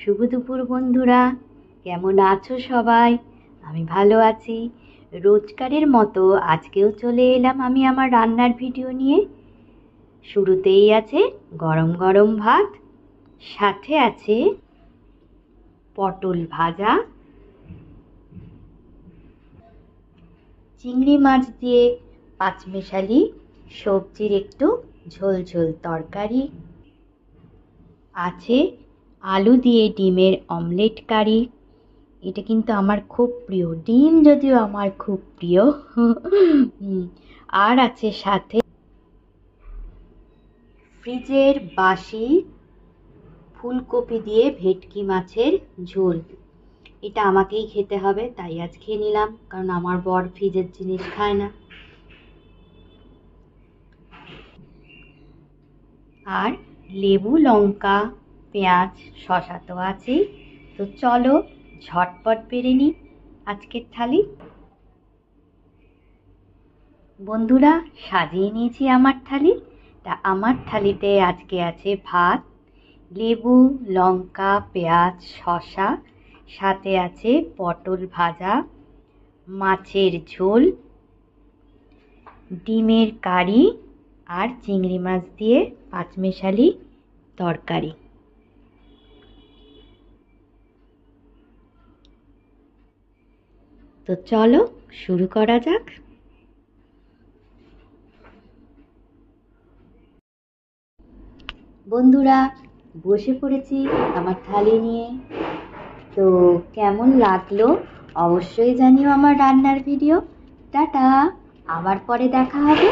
শুভ দুপুর বন্ধুরা, কেমন আছো সবাই? আমি ভালো আছি। রোজকারের মতো আজকেও চলে এলাম আমি আমার রান্নার ভিডিও নিয়ে। শুরুতেই আছে গরম গরম ভাত, সাথে আছে পটল ভাজা, চিংড়ি মাছ দিয়ে পাঁচমেশালি সবজির একটু ঝোল ঝোল তরকারি, আছে আলু দিয়ে ডিমের অমলেট কারি। এটা কিন্তু আমার খুব প্রিয়, ডিম যদিও আমার খুব প্রিয়। আর আছে সাথে ফ্রিজের বাসি ফুলকপি দিয়ে ভেটকি মাছের ঝোল। এটা আমাকেই খেতে হবে, তাই আজ খেয়ে নিলাম, কারণ আমার বর ফ্রিজের জিনিস খায় না। আর লেবু, লঙ্কা, পেঁয়াজ, শসা তো আছেই। তো চলো ঝটপট বেড়ে নিই আজকের থালি। বন্ধুরা, সাজিয়ে নিয়েছি আমার থালি। তা আমার থালিতে আজকে আছে ভাত, লেবু, লঙ্কা, পেঁয়াজ, শসা, সাথে আছে পটল ভাজা, মাছের ঝোল, ডিমের কারি আর চিংড়ি মাছ দিয়ে পাঁচমেশালি তরকারি। তো চলো শুরু করা যাক। বন্ধুরা, বসে পড়েছি আমার থালি নিয়ে। তো কেমন লাগলো অবশ্যই জানিও আমার রান্নার ভিডিও। টাটা, আবার পরে দেখা হবে।